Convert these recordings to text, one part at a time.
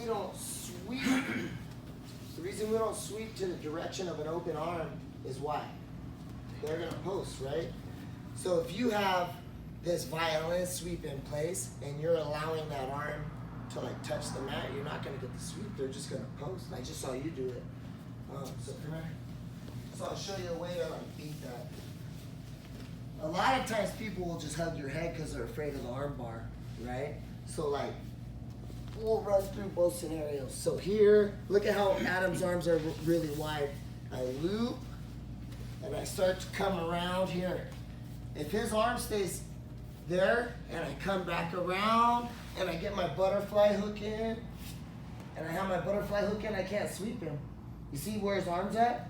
don't sweep, the reason we don't sweep to the direction of an open arm is why? They're gonna post, right? So if you have this violin sweep in place and you're allowing that arm to like touch the mat, you're not gonna get the sweep, they're just gonna post. I just saw you do it. So come here. So I'll show you a way to like beat that. A lot of times people will just hug your head because they're afraid of the arm bar, right? So like, we'll run through both scenarios. So here, look at how Adam's arms are really wide. I loop, and I start to come around here. If his arm stays there, and I come back around, and I get my butterfly hook in, and I have my butterfly hook in, I can't sweep him. You see where his arm's at?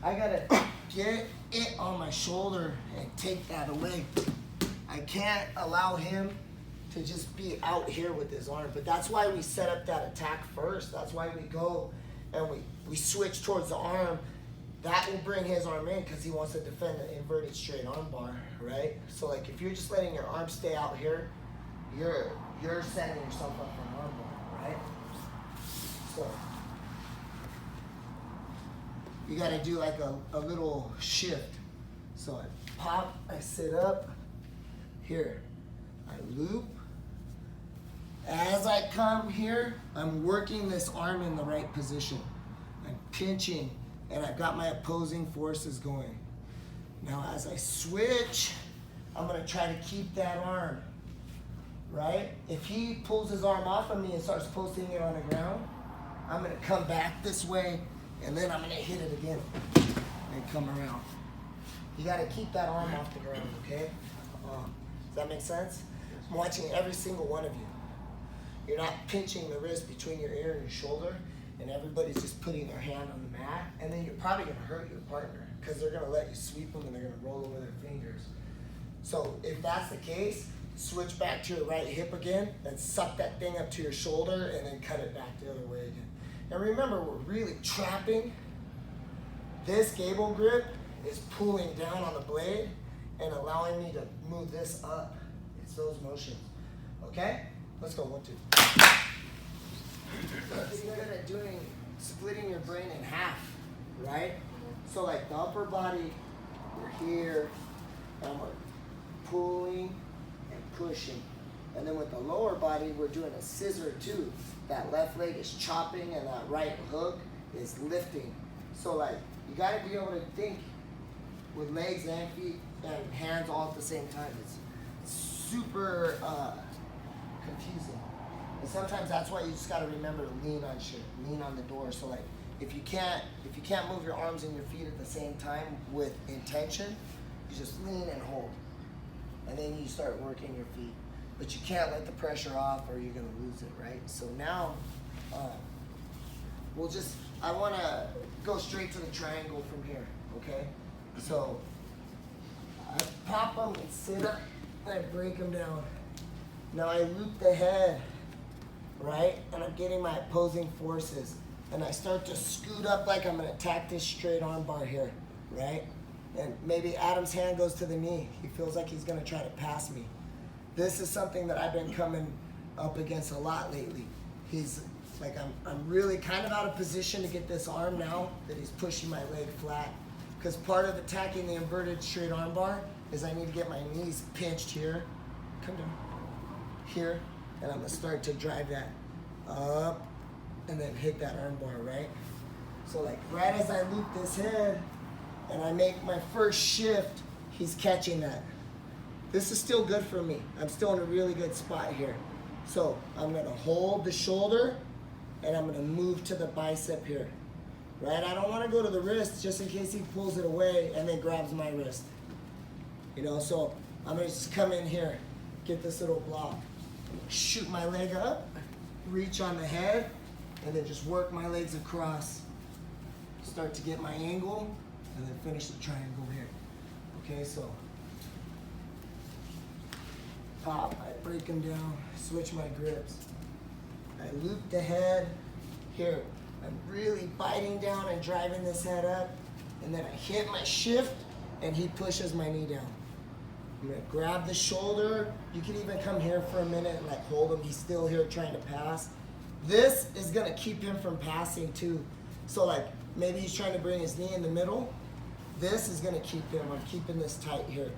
I gotta get it on my shoulder and take that away. I can't allow him to just be out here with his arm. But that's why we set up that attack first. That's why we go and we switch towards the arm. That will bring his arm in because he wants to defend the inverted straight arm bar, right? So like if you're just letting your arm stay out here, you're setting yourself up for an arm bar, right? So you gotta do like a little shift. So I pop, I sit up, here, I loop. As I come here, I'm working this arm in the right position. I'm pinching, and I've got my opposing forces going. Now as I switch, I'm gonna try to keep that arm, right? If he pulls his arm off of me and starts posting it on the ground, I'm gonna come back this way, and then I'm gonna hit it again and come around. You gotta keep that arm off the ground, okay? Does that make sense? I'm watching every single one of you. You're not pinching the wrist between your ear and your shoulder, and everybody's just putting their hand on the mat, and then you're probably gonna hurt your partner because they're gonna let you sweep them and they're gonna roll over their fingers. So if that's the case, switch back to your right hip again and suck that thing up to your shoulder and then cut it back the other way again. And remember, we're really trapping. This gable grip is pulling down on the blade and allowing me to move this up. It's those motions. Okay? Let's go, 1, 2. You're good at splitting your brain in half, right? So like the upper body, we're here, and we're pulling and pushing. And then with the lower body, we're doing a scissor too. That left leg is chopping and that right hook is lifting. So like, you gotta be able to think with legs and feet and hands all at the same time. It's super confusing. And sometimes that's why you just gotta remember to lean on shit, lean on the door. So like, if you can't move your arms and your feet at the same time with intention, you just lean and hold. And then you start working your feet. But you can't let the pressure off or you're gonna lose it, right? So now, I wanna go straight to the triangle from here, okay? So, I pop them and sit up, and I break them down. Now I loop the head, right? And I'm getting my opposing forces. And I start to scoot up like I'm gonna attack this straight arm bar here, right? And maybe Adam's hand goes to the knee. He feels like he's gonna try to pass me. This is something that I've been coming up against a lot lately. He's like, I'm really kind of out of position to get this arm now that he's pushing my leg flat. Because part of attacking the inverted straight arm bar is I need to get my knees pinched here. Come down. Here. And I'm gonna start to drive that up and then hit that arm bar, right? So like right as I loop this head and I make my first shift, he's catching that. This is still good for me. I'm still in a really good spot here. So I'm gonna hold the shoulder and I'm gonna move to the bicep here, right? I don't wanna go to the wrist just in case he pulls it away and then grabs my wrist. You know, so I'm gonna just come in here, get this little block, shoot my leg up, reach on the head, and then just work my legs across. Start to get my angle, and then finish the triangle here. Okay, so pop, I break them down, switch my grips. I loop the head. Here, I'm really biting down and driving this head up, and then I hit my shift, and he pushes my knee down. I'm gonna grab the shoulder. You can even come here for a minute and like hold him. He's still here trying to pass. This is gonna keep him from passing too. So like, maybe he's trying to bring his knee in the middle. This is gonna keep him. I'm keeping this tight here.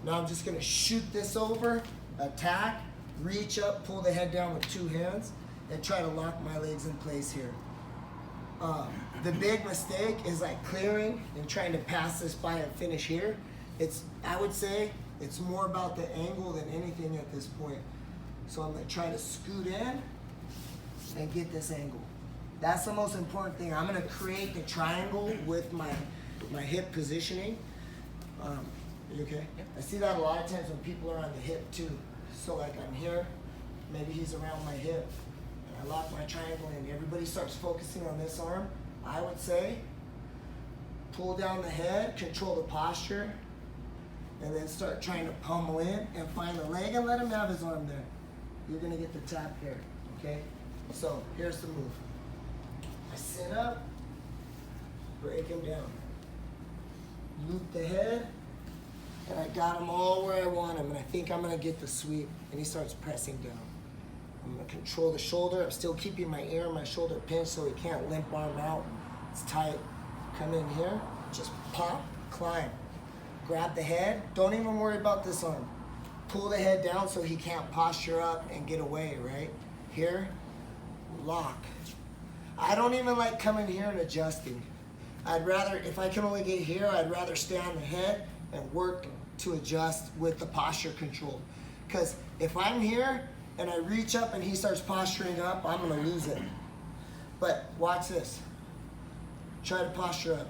Now I'm just gonna shoot this over, attack, reach up, pull the head down with 2 hands, and try to lock my legs in place here. The big mistake is like clearing and trying to pass this by and finish here. I would say it's more about the angle than anything at this point. So I'm gonna try to scoot in and get this angle. That's the most important thing. I'm gonna create the triangle with my hip positioning. Are you okay? Yep. I see that a lot of times when people are on the hip too. So like I'm here, maybe he's around my hip, and I lock my triangle in. Everybody starts focusing on this arm. I would say, pull down the head, control the posture, and then start trying to pummel in and find the leg and let him have his arm there. You're gonna get the tap here, okay? So here's the move. I sit up, break him down. Loop the head, and I got him all where I want him, and I think I'm gonna get the sweep, and he starts pressing down. I'm gonna control the shoulder. I'm still keeping my ear and my shoulder pinched so he can't limp arm out. It's tight. Come in here, just pop, climb. Grab the head. Don't even worry about this arm. Pull the head down so he can't posture up and get away, right? Here, lock. I don't even like coming here and adjusting. I'd rather, if I can only get here, I'd rather stay on the head and work to adjust with the posture control. Because if I'm here and I reach up and he starts posturing up, I'm gonna lose it. But watch this. Try to posture up.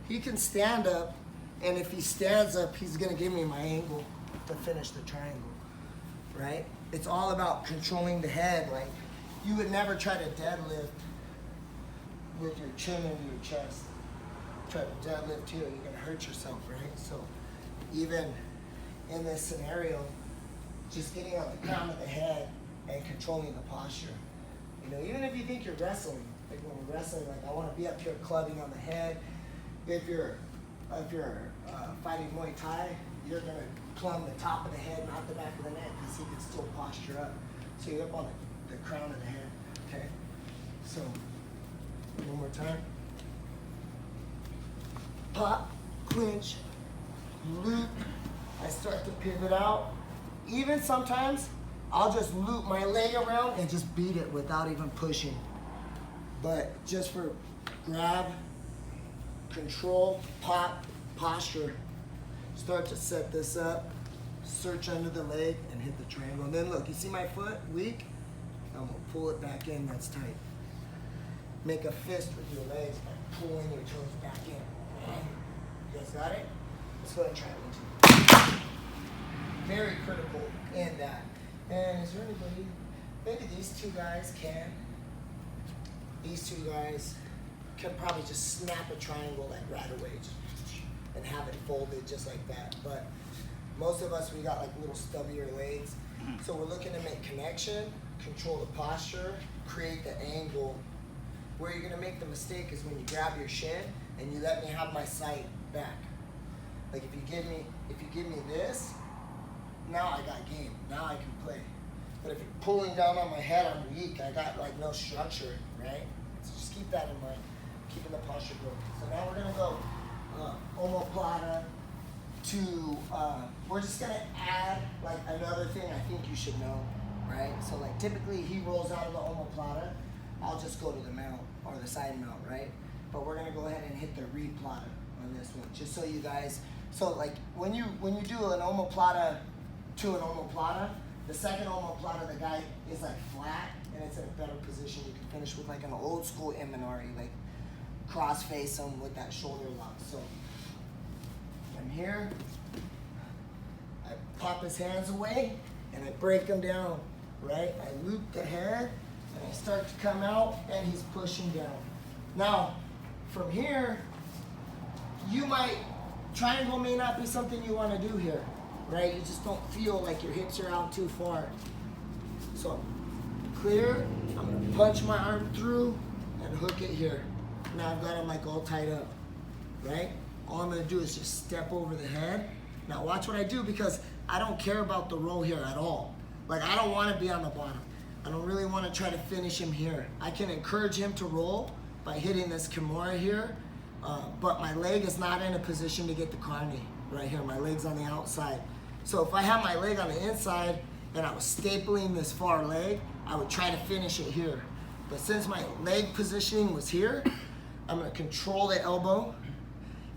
He can stand up, and if he stands up, he's gonna give me my angle to finish the triangle, right? It's all about controlling the head. Like, you would never try to deadlift with your chin into your chest. Try to deadlift here, you're gonna hurt yourself, right? So even in this scenario, just getting on the crown of the head and controlling the posture. You know, even if you think you're wrestling, like when we're wrestling, like I wanna be up here clubbing on the head. If you're fighting Muay Thai, you're gonna plumb the top of the head, not the back of the neck, because he can still posture up. So you're up on the crown of the head, okay? So, one more time. Pop, clinch, loop. I start to pivot out. Even sometimes, I'll just loop my leg around and just beat it without even pushing. But just for grab, control, pop, posture. Start to set this up, search under the leg, and hit the triangle. And then look, you see my foot, weak? I'm gonna pull it back in, that's tight. Make a fist with your legs by pulling your toes back in. You guys got it? Let's go ahead and try it. Very critical in that. And is there anybody, maybe these two guys can. These two guys can probably just snap a triangle like right away and have it folded just like that. But most of us, we got like little stubbier legs. So we're looking to make connection, control the posture, create the angle. Where you're gonna make the mistake is when you grab your shin and you let me have my sight back. Like if you give me this, now I got game, now I can play. But if you're pulling down on my head, I'm weak, I got like no structure, right? So just keep that in mind, keeping the posture going. So now we're gonna go omoplata to, we're just gonna add like another thing I think you should know, right? So like typically he rolls out of the omoplata, I'll just go to the mount or the side mount, right? But we're gonna go ahead and hit the replata on this one, just so you guys, so like when you do an omoplata to an omoplata, the second omoplata, the guy is like flat and it's in a better position. You can finish with like an old school Imanari, like cross face him with that shoulder lock. So I'm here, I pop his hands away and I break him down, right? I loop the head and I start to come out and he's pushing down. Now, from here, triangle may not be something you want to do here, right? You just don't feel like your hips are out too far. So, clear, I'm gonna punch my arm through and hook it here. Now I've got him like all tied up, right? All I'm gonna do is just step over the head. Now watch what I do because I don't care about the roll here at all. Like I don't wanna be on the bottom. I don't really want to try to finish him here. I can encourage him to roll by hitting this Kimura here, but my leg is not in a position to get the carne right here. My leg's on the outside. So if I have my leg on the inside and I was stapling this far leg, I would try to finish it here. But since my leg positioning was here, I'm gonna control the elbow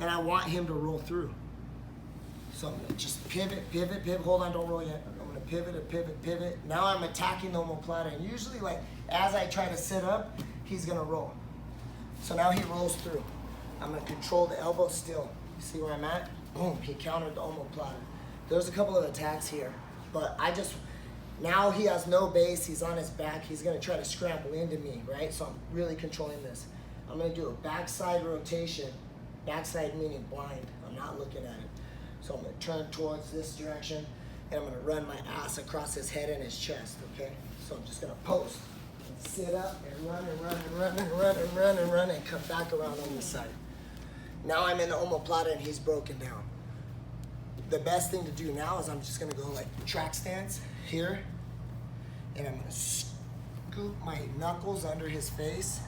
and I want him to roll through. So I'm gonna just pivot, pivot, pivot. Hold on, don't roll yet. I'm gonna pivot and pivot, pivot. Now I'm attacking the omoplata, and usually, like, as I try to sit up, he's gonna roll. So now he rolls through. I'm gonna control the elbow still. You see where I'm at? Boom, he countered the omoplata. There's a couple of attacks here, but now he has no base, he's on his back, he's gonna try to scramble into me, right? So I'm really controlling this. I'm gonna do a backside rotation, backside meaning blind, I'm not looking at it. So I'm gonna turn towards this direction, and I'm gonna run my ass across his head and his chest, okay? So I'm just gonna post, and sit up, and run, and run, and run, and run, and run, and run, and come back around on this side. Now I'm in the omoplata, and he's broken down. The best thing to do now is I'm just gonna go like track stance here, and I'm gonna scoop my knuckles under his face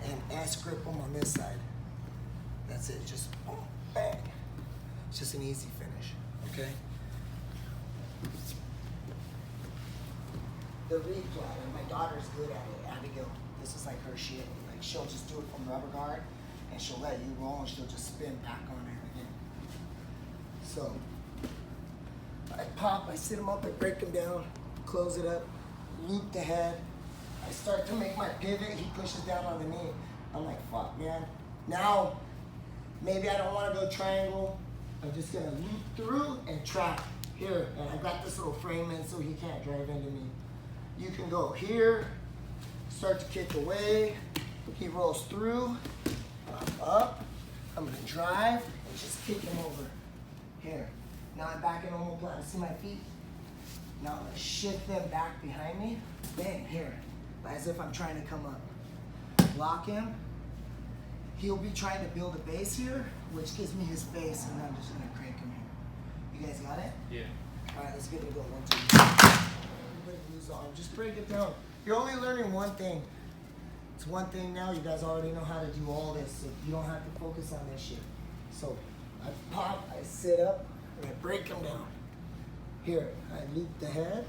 and S-grip him on this side. That's it, just boom, bang. It's just an easy finish, okay? The replay, and my daughter's good at it, Abigail. This is like her shit. Like, she'll just do it from rubber guard, and she'll let you roll, and she'll just spin back on it again. So, I pop, I sit him up, I break him down, close it up, loop the head. I start to make my pivot, he pushes down on the knee. I'm like, fuck, man. Now, maybe I don't want to go triangle. I'm just gonna loop through and trap here. And I got this little frame in so he can't drive into me. You can go here, start to kick away. He rolls through, up. I'm gonna drive and just kick him over. Here. Now I'm back in omoplata. See my feet? Now I'm gonna shift them back behind me. Bang, here. As if I'm trying to come up. Lock him. He'll be trying to build a base here, which gives me his face, and I'm just gonna crank him here. You guys got it? Yeah. All right, let's give it a go. 1, 2, 3. Everybody lose the arm. Just break it down. You're only learning one thing. It's one thing now. You guys already know how to do all this, so you don't have to focus on this shit. So I pop, I sit up, and I break him down. Here, I loop the head,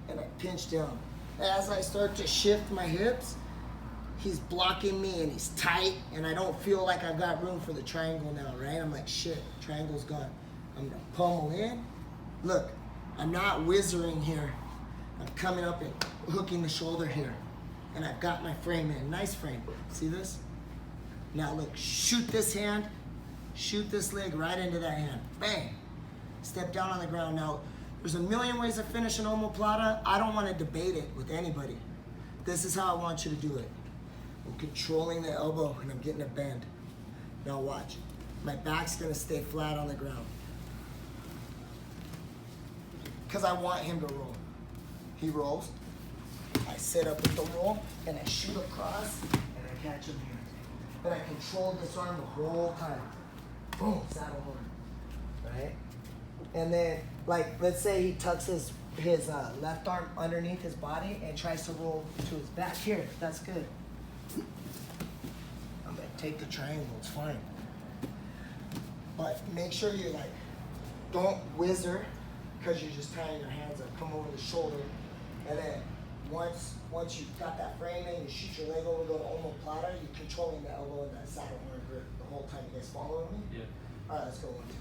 and I pinch down. As I start to shift my hips, he's blocking me and he's tight, and I don't feel like I've got room for the triangle now, right? I'm like, shit, triangle's gone. I'm gonna pummel in. Look, I'm not whizzering here. I'm coming up and hooking the shoulder here. And I've got my frame in, nice frame. See this? Now look, shoot this hand, shoot this leg right into that hand. Bang, step down on the ground. Now, there's a million ways to finish an omoplata. I don't wanna debate it with anybody. This is how I want you to do it. I'm controlling the elbow and I'm getting a bend. Now watch. My back's gonna stay flat on the ground. Because I want him to roll. He rolls. I sit up with the roll and I shoot across and I catch him here. And I control this arm the whole time. Boom, saddle horn. Right? And then, like, let's say he tucks his left arm underneath his body and tries to roll to his back. Here, that's good. I'm gonna take the triangle, it's fine. But make sure you don't whizzer, because you're just tying your hands up. Come over the shoulder, and then once you've got that frame in, you shoot your leg over, go to omoplata, you're controlling the elbow and that saddle horn grip the whole time. You guys following me? Yeah. All right, let's go 1, 2.